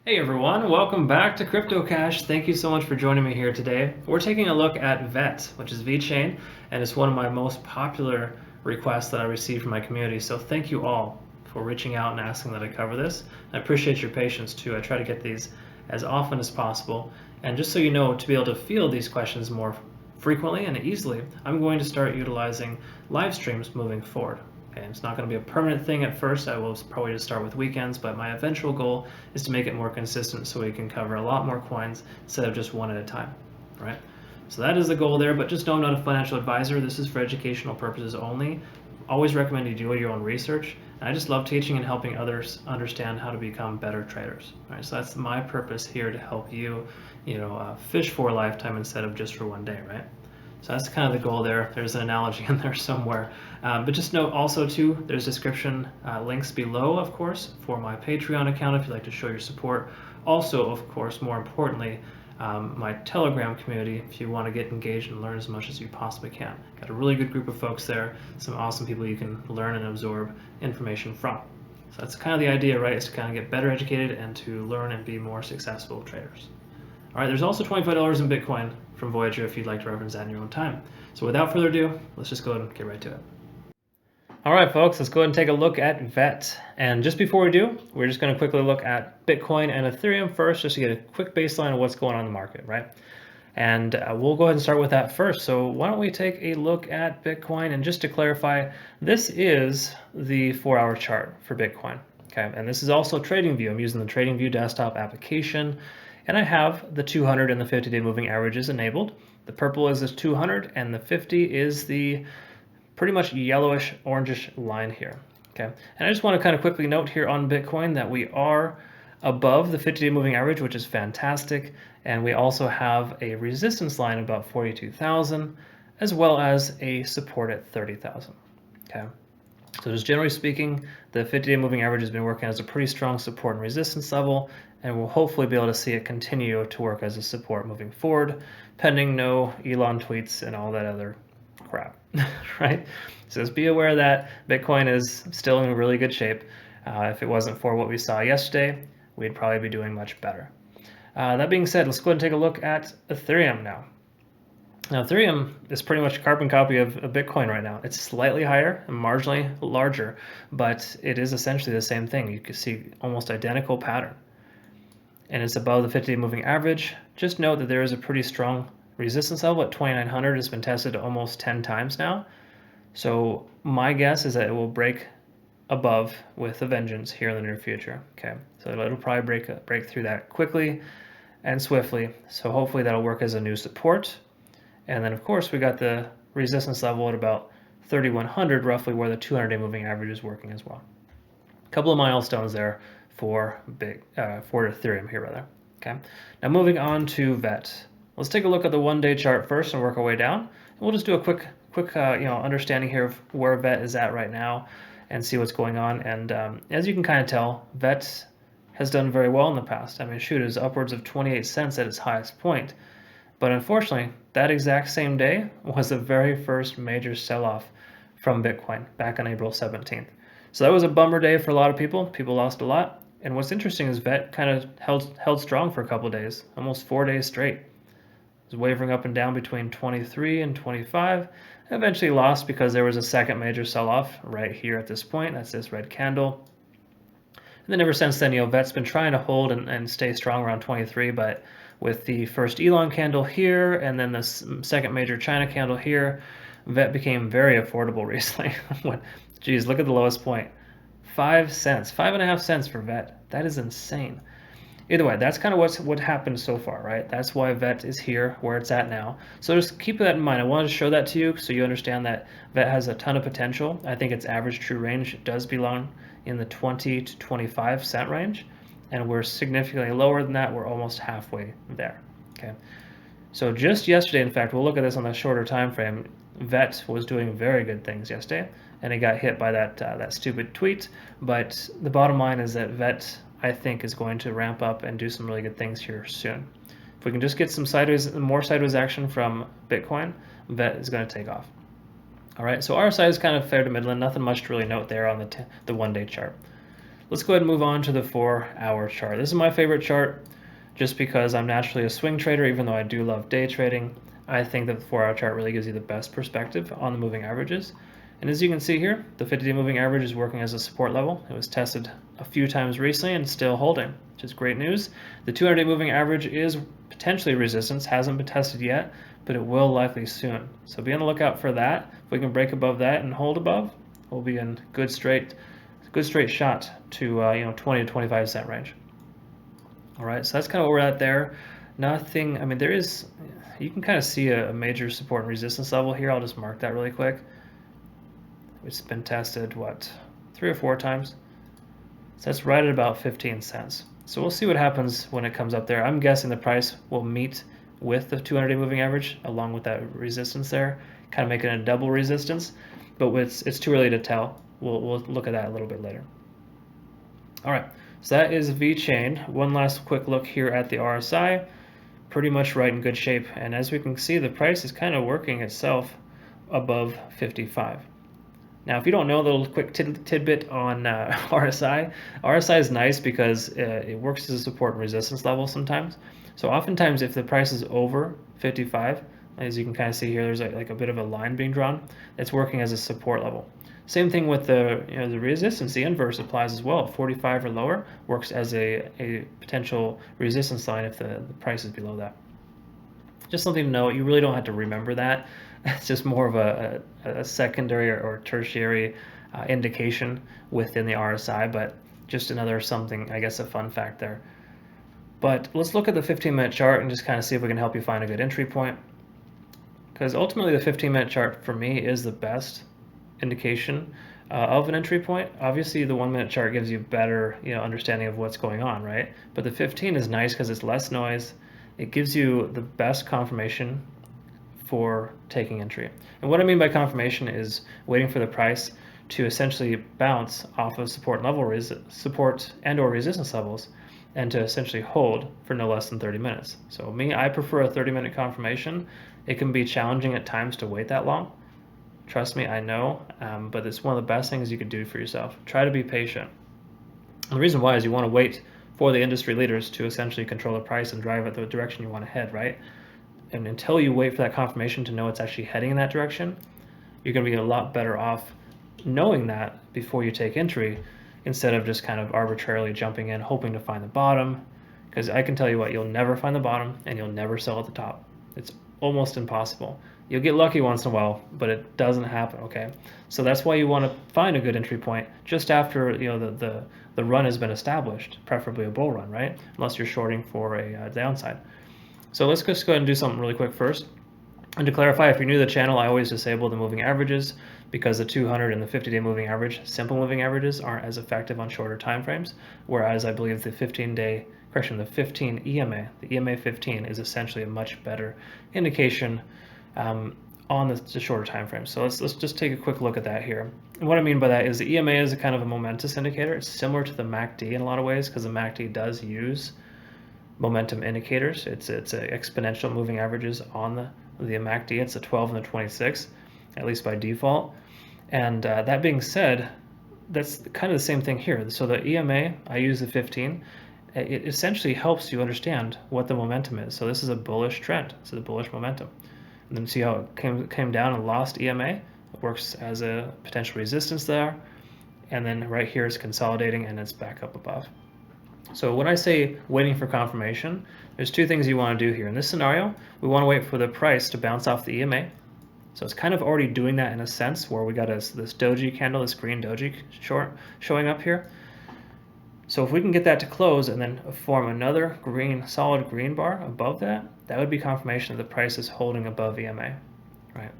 Hey everyone, welcome back to Crypto Cash. Thank you so much for joining me here today. We're taking a look at VET, which is VeChain, and it's one of my most popular requests that I received from my community. So thank you all for reaching out and asking that I cover this. I appreciate your patience too. I try to get these as often as possible. And just so you know, to be able to field these questions more frequently and easily, I'm going to start utilizing live streams moving forward. Okay, it's not going to be a permanent thing at first. I will probably just start with weekends, but my eventual goal is to make it more consistent so we can cover a lot more coins instead of just one at a time, right? So that is the goal there, but just know I'm not a financial advisor. This is for educational purposes only. Always recommend you do your own research. And I just love teaching and helping others understand how to become better traders. Right? So that's my purpose here, to help you, fish for a lifetime instead of just for one day, right? So that's kind of the goal there. There's an analogy in there somewhere. But just note also too, there's description links below, of course, for my Patreon account if you'd like to show your support. Also, of course, more importantly, my Telegram community if you want to get engaged and learn as much as you possibly can. Got a really good group of folks there, some awesome people you can learn and absorb information from. So that's kind of the idea, right? Is to kind of get better educated and to learn and be more successful traders. All right, there's also $25 in Bitcoin from Voyager if you'd like to reference that in your own time. So without further ado, let's just go ahead and get right to it. All right, folks, let's go ahead and take a look at VET. And just before we do, we're just going to quickly look at Bitcoin and Ethereum first, just to get a quick baseline of what's going on in the market, right? And we'll go ahead and start with that first. So why don't we take a look at Bitcoin? And just to clarify, this is the 4-hour chart for Bitcoin. Okay, and this is also TradingView. I'm using the TradingView desktop application. And I have the 200 and the 50-day moving averages enabled. The purple is the 200 and the 50 is the pretty much yellowish orangish line here. Okay, and I just want to kind of quickly note here on Bitcoin that we are above the 50-day moving average, which is fantastic. And we also have a resistance line about 42,000, as well as a support at 30,000. Okay. So just generally speaking, the 50-day moving average has been working as a pretty strong support and resistance level, and we'll hopefully be able to see it continue to work as a support moving forward, pending no Elon tweets and all that other crap, right? So just be aware that Bitcoin is still in really good shape. If it wasn't for what we saw yesterday, we'd probably be doing much better. That being said, let's go ahead and take a look at Ethereum now. Now, Ethereum is pretty much a carbon copy of Bitcoin right now. It's slightly higher and marginally larger, but it is essentially the same thing. You can see almost identical pattern. And it's above the 50-day moving average. Just note that there is a pretty strong resistance level at 2,900. It's been tested almost 10 times now. So my guess is that it will break above with a vengeance here in the near future. Okay, so it'll probably break through that quickly and swiftly. So hopefully that'll work as a new support. And then, of course, we got the resistance level at about 3,100, roughly, where the 200-day moving average is working as well. A couple of milestones there for Ethereum here, rather. Okay. Now, moving on to VET. Let's take a look at the one-day chart first and work our way down. And we'll just do a quick understanding here of where VET is at right now and see what's going on. And as you can kind of tell, VET has done very well in the past. I mean, shoot, it was upwards of 28 cents at its highest point. But unfortunately, that exact same day was the very first major sell-off from Bitcoin back on April 17th. So that was a bummer day for a lot of people. People lost a lot. And what's interesting is VET kind of held strong for a couple of days, almost 4 days straight. It was wavering up and down between 23 and 25. Eventually lost because there was a second major sell-off right here at this point. That's this red candle. And then ever since then, VET's been trying to hold and stay strong around 23, but with the first Elon candle here and then the second major China candle here, VET became very affordable recently. Geez, look at the lowest point. 5 cents, 5.5 cents for VET. That is insane. Either way, that's kind of what happened so far, right? That's why VET is here where it's at now. So just keep that in mind. I wanted to show that to you so you understand that VET has a ton of potential. I think its average true range does belong in the 20 to 25 cent range, and we're significantly lower than that. We're almost halfway there. Okay. So just yesterday, in fact, we'll look at this on the shorter time frame. VET was doing very good things yesterday, and it got hit by that stupid tweet. But the bottom line is that VET, I think, is going to ramp up and do some really good things here soon. If we can just get some more sideways action from Bitcoin, VET is going to take off. All right, so RSI is kind of fair to middling, nothing much to really note there on the one-day chart. Let's go ahead and move on to the 4-hour chart. This is my favorite chart just because I'm naturally a swing trader, even though I do love day trading. I think that the 4-hour chart really gives you the best perspective on the moving averages. And as you can see here, the 50-day moving average is working as a support level. It was tested a few times recently and still holding, which is great news. The 200-day moving average is potentially resistance, hasn't been tested yet, but it will likely soon. So be on the lookout for that. If we can break above that and hold above, we'll be in good straight shot to 20 to 25 cent range. All right, so that's kind of where we're at there. Nothing, I mean, there is, you can kind of see a major support and resistance level here. I'll just mark that really quick. It's been tested, what, 3 or 4 times? So that's right at about 15 cents. So we'll see what happens when it comes up there. I'm guessing the price will meet with the 200-day moving average along with that resistance there, kind of making a double resistance, but it's too early to tell. We'll look at that a little bit later. All right, so that is VeChain. One last quick look here at the RSI, pretty much right in good shape. And as we can see, the price is kind of working itself above 55. Now, if you don't know, the little quick tidbit on RSI is nice because it works as a support and resistance level sometimes. So oftentimes, if the price is over 55, as you can kind of see here, there's like a bit of a line being drawn. It's working as a support level. Same thing with the the resistance. The inverse applies as well. 45 or lower works as a potential resistance line if the price is below that. Just something to know. You really don't have to remember that. It's just more of a secondary or tertiary indication within the RSI, but just another something, I guess, a fun fact there. But let's look at the 15-minute chart and just kind of see if we can help you find a good entry point. Because ultimately the 15-minute chart for me is the best indication of an entry point. Obviously the 1-minute chart gives you better understanding of what's going on, right? But the 15 is nice because it's less noise. It gives you the best confirmation for taking entry. And what I mean by confirmation is waiting for the price to essentially bounce off of support and or resistance levels and to essentially hold for no less than 30 minutes. So me, I prefer a 30-minute confirmation. It can be challenging at times to wait that long. Trust me, I know, but it's one of the best things you could do for yourself. Try to be patient. And the reason why is you want to wait for the industry leaders to essentially control the price and drive it the direction you want to head, right? And until you wait for that confirmation to know it's actually heading in that direction, you're going to be a lot better off knowing that before you take entry instead of just kind of arbitrarily jumping in, hoping to find the bottom. Because I can tell you what, you'll never find the bottom and you'll never sell at the top. It's almost impossible. You'll get lucky once in a while, but it doesn't happen, okay? So that's why you want to find a good entry point just after the run has been established, preferably a bull run, right? Unless you're shorting for a downside. So let's just go ahead and do something really quick first. And to clarify, if you're new to the channel, I always disable the moving averages because the 200 and the 50-day moving average, simple moving averages, aren't as effective on shorter time frames, whereas I believe the 15 EMA, the EMA 15 is essentially a much better indication on the shorter time frame. So let's just take a quick look at that here. And what I mean by that is the EMA is a kind of a momentous indicator. It's similar to the MACD in a lot of ways because the MACD does use momentum indicators. It's exponential moving averages on the MACD. It's a 12 and the 26, at least by default. And that being said, that's kind of the same thing here. So the EMA, I use the 15. It essentially helps you understand what the momentum is. So this is a bullish trend. This is a bullish momentum. And then see how it came down and lost EMA. It works as a potential resistance there. And then right here it's consolidating and it's back up above. So when I say waiting for confirmation, there's 2 things you want to do here. In this scenario, we want to wait for the price to bounce off the EMA. So it's kind of already doing that in a sense where we got this doji candle, this green doji short showing up here. So if we can get that to close and then form another solid green bar above that, that would be confirmation that the price is holding above EMA, right?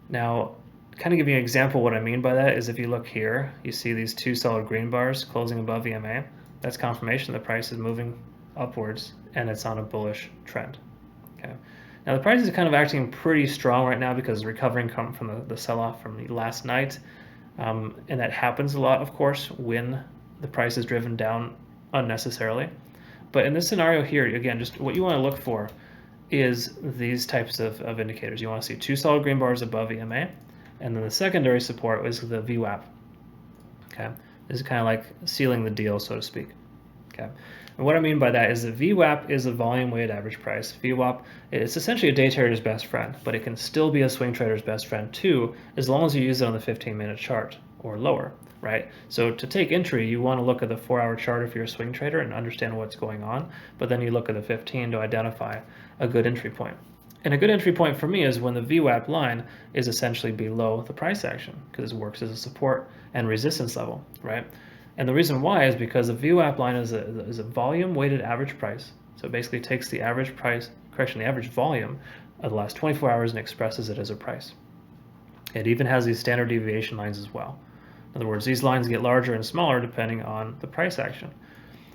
Now, kind of give you an example of what I mean by that is if you look here, you see these 2 solid green bars closing above EMA. That's confirmation the price is moving upwards and it's on a bullish trend. Okay. Now the price is kind of acting pretty strong right now because it's recovering from the sell-off from last night, and that happens a lot, of course, when the price is driven down unnecessarily. But in this scenario here, again, just what you want to look for is these types of indicators. You want to see 2 solid green bars above EMA, and then the secondary support is the VWAP. Okay. This is kind of like sealing the deal, so to speak. Okay. And what I mean by that is that VWAP is a volume weighted average price. VWAP, it's essentially a day trader's best friend, but it can still be a swing trader's best friend too, as long as you use it on the 15-minute chart or lower, right? So to take entry, you want to look at the 4-hour chart if you're a swing trader and understand what's going on, but then you look at the 15 to identify a good entry point. And a good entry point for me is when the VWAP line is essentially below the price action, because it works as a support and resistance level, right? And the reason why is because the VWAP line is a volume weighted average price. So it basically takes the average price, the average volume of the last 24 hours and expresses it as a price. It even has these standard deviation lines as well. In other words, these lines get larger and smaller depending on the price action.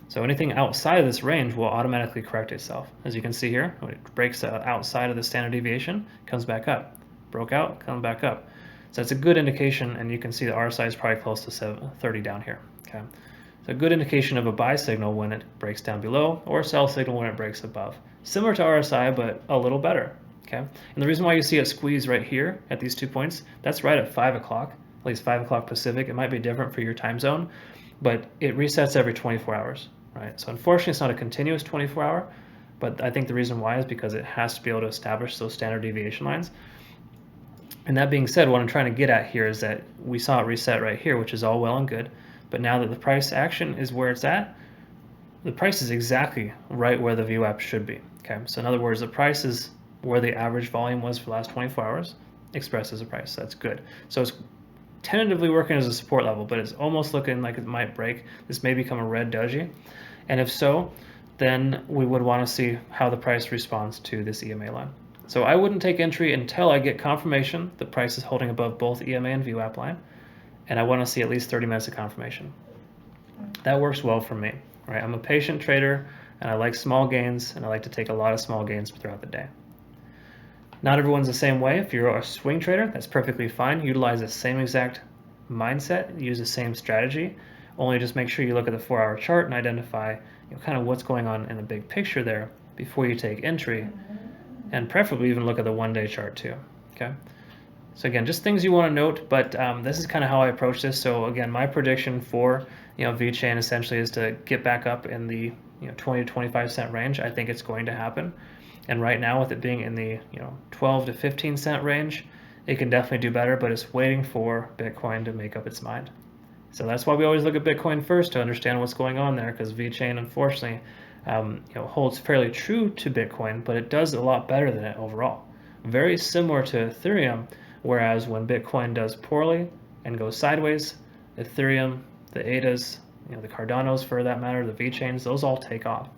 So anything outside of this range will automatically correct itself. As you can see here, when it breaks outside of the standard deviation, it comes back up. Broke out, come back up. So it's a good indication, and you can see the RSI is probably close to 30 down here. Okay, so a good indication of a buy signal when it breaks down below, or a sell signal when it breaks above. Similar to RSI, but a little better. Okay, and the reason why you see it squeeze right here at these 2 points, that's right at 5 o'clock, at least 5 o'clock Pacific. It might be different for your time zone, but it resets every 24 hours, right? So unfortunately, it's not a continuous 24-hour, but I think the reason why is because it has to be able to establish those standard deviation lines. And that being said, what I'm trying to get at here is that we saw it reset right here, which is all well and good. But now that the price action is where it's at, the price is exactly right where the VWAP should be. Okay, so in other words, the price is where the average volume was for the last 24 hours, expressed as a price. That's good. So it's tentatively working as a support level, but it's almost looking like it might break. This may become a red doji. And if so, then we would want to see how the price responds to this EMA line. So I wouldn't take entry until I get confirmation the price is holding above both EMA and VWAP line, and I want to see at least 30 minutes of confirmation. That works well for me, right? I'm a patient trader, and I like small gains, and I like to take a lot of small gains throughout the day. Not everyone's the same way. If you're a swing trader, that's perfectly fine. Utilize the same exact mindset, use the same strategy, only just make sure you look at the 4-hour chart and identify kind of what's going on in the big picture there before you take entry, and preferably even look at the 1-day chart too. Okay, so again, just things you want to note, but this is kind of how I approach this. So again, my prediction for VeChain essentially is to get back up in the 20 to 25 cent range. I think it's going to happen, and right now with it being in the 12 to 15 cent range, it can definitely do better, but it's waiting for Bitcoin to make up its mind. So that's why we always look at Bitcoin first to understand what's going on there, because VeChain unfortunately holds fairly true to Bitcoin, but it does a lot better than it overall. Very similar to Ethereum, whereas when Bitcoin does poorly and goes sideways, Ethereum, the ADAs, the Cardanos for that matter, the VeChains, those all take off,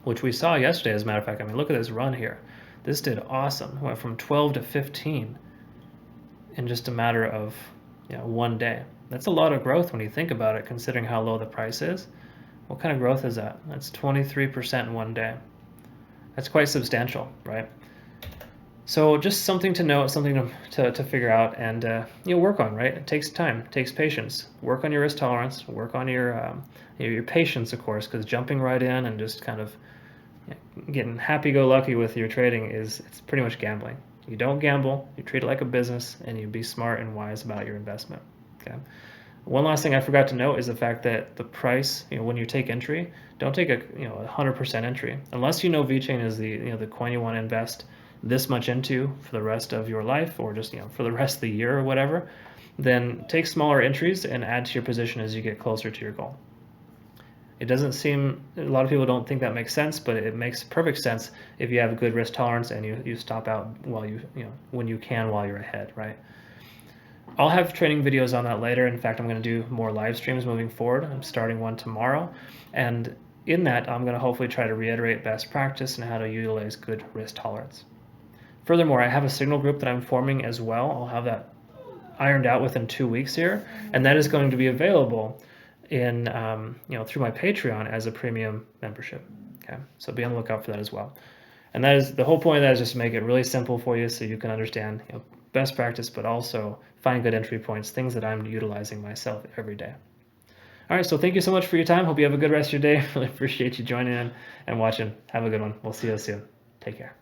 which we saw yesterday as a matter of fact. I mean, look at this run here. This did awesome. Went from 12 to 15 in just a matter of 1 day. That's a lot of growth when you think about it, considering how low the price is. What kind of growth is that? That's 23% in 1 day. That's quite substantial, right? So just something to note, something to figure out and work on, right? It takes time, it takes patience. Work on your risk tolerance, work on your patience, of course, because jumping right in and just kind of getting happy-go-lucky with your trading it's pretty much gambling. You don't gamble, you treat it like a business, and you be smart and wise about your investment. Okay. One last thing I forgot to note is the fact that the price, when you take entry, don't take a 100% entry unless VeChain is the coin you want to invest this much into for the rest of your life, or just for the rest of the year or whatever. Then take smaller entries and add to your position as you get closer to your goal. It doesn't seem, a lot of people don't think that makes sense, but it makes perfect sense if you have a good risk tolerance and you stop out while when you can while you're ahead, right? I'll have training videos on that later. In fact, I'm going to do more live streams moving forward. I'm starting one tomorrow, and in that, I'm going to hopefully try to reiterate best practice and how to utilize good risk tolerance. Furthermore, I have a signal group that I'm forming as well. I'll have that ironed out within 2 weeks here, and that is going to be available in through my Patreon as a premium membership. Okay, so be on the lookout for that as well. And that is the whole point of that, is just to make it really simple for you so you can understand best practice, but also find good entry points, things that I'm utilizing myself every day. All right, so thank you so much for your time. Hope you have a good rest of your day. Really appreciate you joining in and watching. Have a good one. We'll see you soon. Take care.